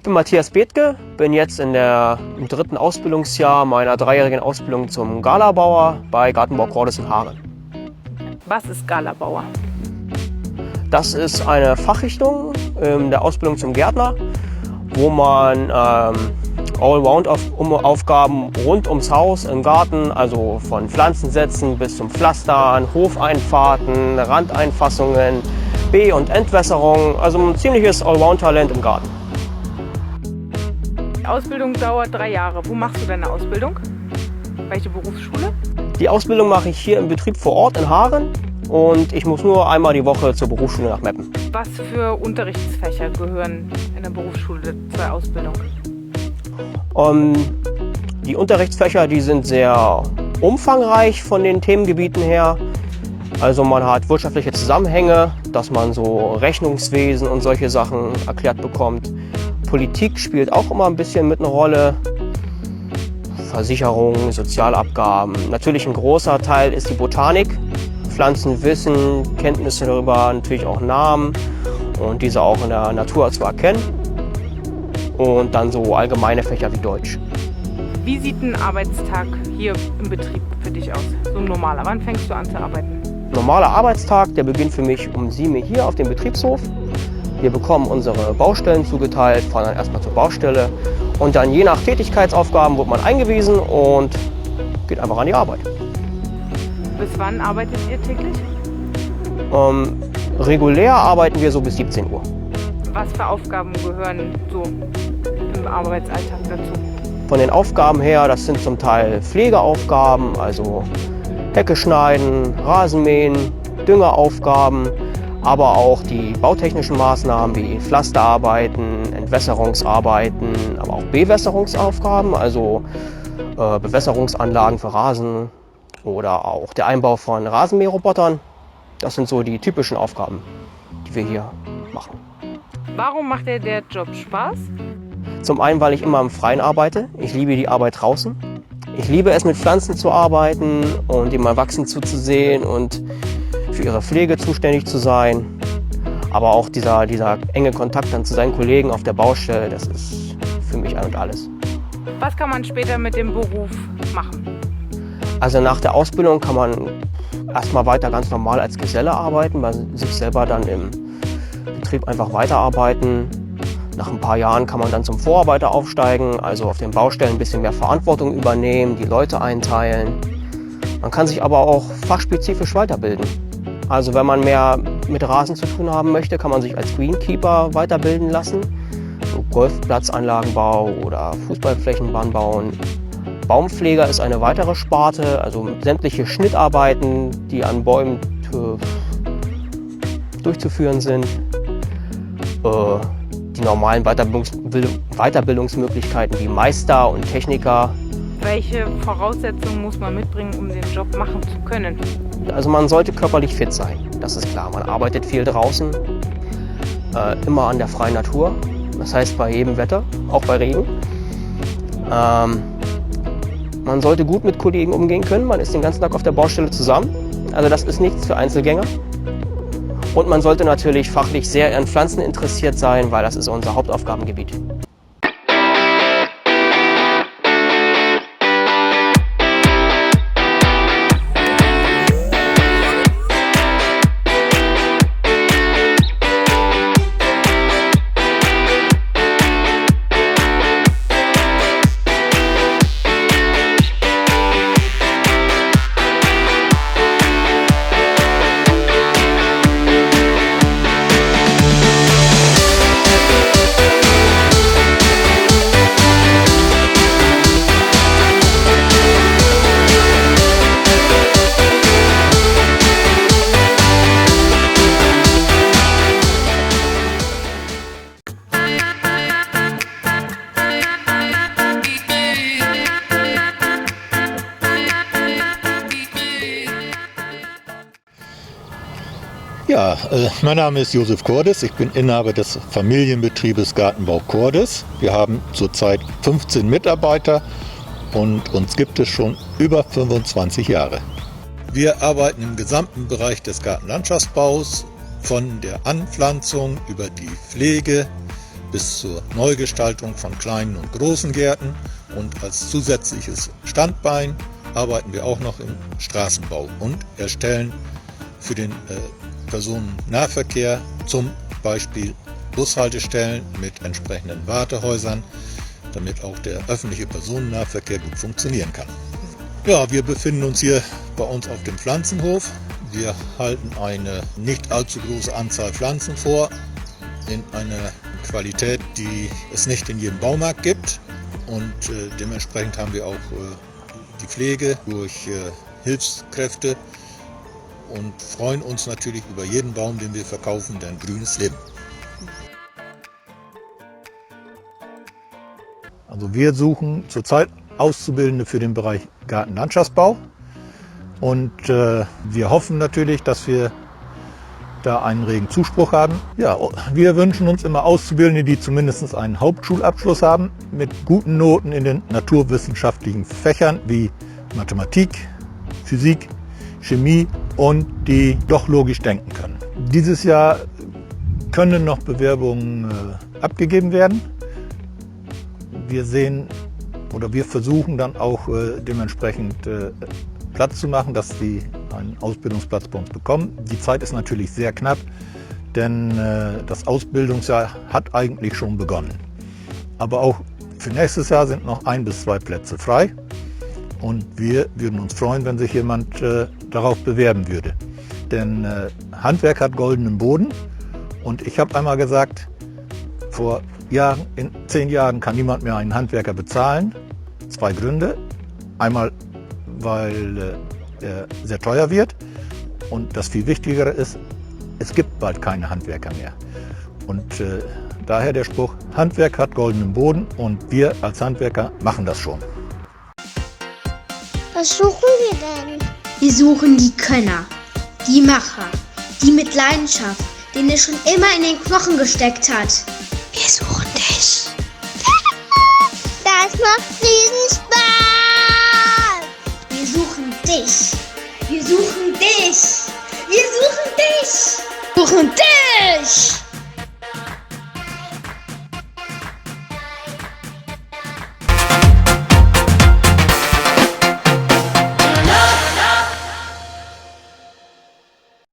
bin Matthias Bethke, bin jetzt im 3. Ausbildungsjahr meiner 3-jährigen Ausbildung zum Galabauer bei Gartenbau Cordes in Haaren. Was ist Galabauer? Das ist eine Fachrichtung der Ausbildung zum Gärtner, wo man Allround-Aufgaben rund ums Haus im Garten, also von Pflanzensetzen bis zum Pflastern, Hofeinfahrten, Randeinfassungen, B- und Entwässerung, also ein ziemliches Allround-Talent im Garten. Die Ausbildung dauert 3 Jahre. Wo machst du deine Ausbildung? Welche Berufsschule? Die Ausbildung mache ich hier im Betrieb vor Ort in Haaren und ich muss nur einmal die Woche zur Berufsschule nach Meppen. Was für Unterrichtsfächer gehören in der Berufsschule zur Ausbildung? Die Unterrichtsfächer, die sind sehr umfangreich von den Themengebieten her. Also man hat wirtschaftliche Zusammenhänge, dass man so Rechnungswesen und solche Sachen erklärt bekommt. Politik spielt auch immer ein bisschen mit eine Rolle. Versicherungen, Sozialabgaben. Natürlich ein großer Teil ist die Botanik. Pflanzenwissen, Kenntnisse darüber, natürlich auch Namen und diese auch in der Natur zu erkennen. Und dann so allgemeine Fächer wie Deutsch. Wie sieht ein Arbeitstag hier im Betrieb für dich aus? So ein normaler. Wann fängst du an zu arbeiten? Normaler Arbeitstag, der beginnt für mich um 7 Uhr hier auf dem Betriebshof. Wir bekommen unsere Baustellen zugeteilt, fahren dann erstmal zur Baustelle und dann je nach Tätigkeitsaufgaben wird man eingewiesen und geht einfach an die Arbeit. Bis wann arbeitet ihr täglich? Regulär arbeiten wir so bis 17 Uhr. Was für Aufgaben gehören so im Arbeitsalltag dazu? Von den Aufgaben her, das sind zum Teil Pflegeaufgaben, also Hecke schneiden, Rasenmähen, Düngeraufgaben, aber auch die bautechnischen Maßnahmen wie Pflasterarbeiten, Entwässerungsarbeiten, aber auch Bewässerungsaufgaben, also Bewässerungsanlagen für Rasen oder auch der Einbau von Rasenmäherrobotern. Das sind so die typischen Aufgaben, die wir hier machen. Warum macht dir der Job Spaß? Zum einen, weil ich immer im Freien arbeite. Ich liebe die Arbeit draußen. Ich liebe es, mit Pflanzen zu arbeiten und dem Wachsen zuzusehen und für ihre Pflege zuständig zu sein. Aber auch dieser enge Kontakt dann zu seinen Kollegen auf der Baustelle, das ist für mich ein und alles. Was kann man später mit dem Beruf machen? Also nach der Ausbildung kann man erstmal weiter ganz normal als Geselle arbeiten, bei sich selber dann im Betrieb einfach weiterarbeiten. Nach ein paar Jahren kann man dann zum Vorarbeiter aufsteigen, also auf den Baustellen ein bisschen mehr Verantwortung übernehmen, die Leute einteilen. Man kann sich aber auch fachspezifisch weiterbilden. Also wenn man mehr mit Rasen zu tun haben möchte, kann man sich als Greenkeeper weiterbilden lassen. So Golfplatzanlagenbau oder Fußballflächenbahn bauen. Baumpfleger ist eine weitere Sparte, also sämtliche Schnittarbeiten, die an Bäumen durchzuführen sind. Die normalen Weiterbildungsmöglichkeiten wie Meister und Techniker. Welche Voraussetzungen muss man mitbringen, um den Job machen zu können? Also man sollte körperlich fit sein, das ist klar. Man arbeitet viel draußen, immer an der freien Natur. Das heißt bei jedem Wetter, auch bei Regen. Man sollte gut mit Kollegen umgehen können. Man ist den ganzen Tag auf der Baustelle zusammen. Also das ist nichts für Einzelgänger. Und man sollte natürlich fachlich sehr an Pflanzen interessiert sein, weil das ist unser Hauptaufgabengebiet. Ja, mein Name ist Josef Cordes. Ich bin Inhaber des Familienbetriebes Gartenbau Cordes. Wir haben zurzeit 15 Mitarbeiter und uns gibt es schon über 25 Jahre. Wir arbeiten im gesamten Bereich des Gartenlandschaftsbaus, von der Anpflanzung über die Pflege bis zur Neugestaltung von kleinen und großen Gärten. Und als zusätzliches Standbein arbeiten wir auch noch im Straßenbau und erstellen für den Personennahverkehr zum Beispiel Bushaltestellen mit entsprechenden Wartehäusern, damit auch der öffentliche Personennahverkehr gut funktionieren kann. Ja, wir befinden uns hier bei uns auf dem Pflanzenhof. Wir halten eine nicht allzu große Anzahl Pflanzen vor, in einer Qualität, die es nicht in jedem Baumarkt gibt. Und dementsprechend haben wir auch die Pflege durch Hilfskräfte und freuen uns natürlich über jeden Baum, den wir verkaufen, denn grünes Leben. Also wir suchen zurzeit Auszubildende für den Bereich Gartenlandschaftsbau und wir hoffen natürlich, dass wir da einen regen Zuspruch haben. Ja, wir wünschen uns immer Auszubildende, die zumindest einen Hauptschulabschluss haben, mit guten Noten in den naturwissenschaftlichen Fächern wie Mathematik, Physik, Chemie und die doch logisch denken können. Dieses Jahr können noch Bewerbungen abgegeben werden. Wir sehen oder wir versuchen dann auch dementsprechend Platz zu machen, dass die einen Ausbildungsplatz bei uns bekommen. Die Zeit ist natürlich sehr knapp, denn das Ausbildungsjahr hat eigentlich schon begonnen. Aber auch für nächstes Jahr sind noch 1 bis 2 Plätze frei und wir würden uns freuen, wenn sich jemand darauf bewerben würde. Denn Handwerk hat goldenen Boden und ich habe einmal gesagt, vor Jahren, in 10 Jahren kann niemand mehr einen Handwerker bezahlen. 2 Gründe. Einmal, weil er sehr teuer wird und das viel Wichtigere ist, es gibt bald keine Handwerker mehr. Und daher der Spruch, Handwerk hat goldenen Boden und wir als Handwerker machen das schon. Was suchen wir denn? Wir suchen die Könner, die Macher, die mit Leidenschaft, denen es schon immer in den Knochen gesteckt hat. Wir suchen dich. Das macht riesen Spaß. Wir suchen dich. Wir suchen dich. Wir suchen dich. Suchen dich.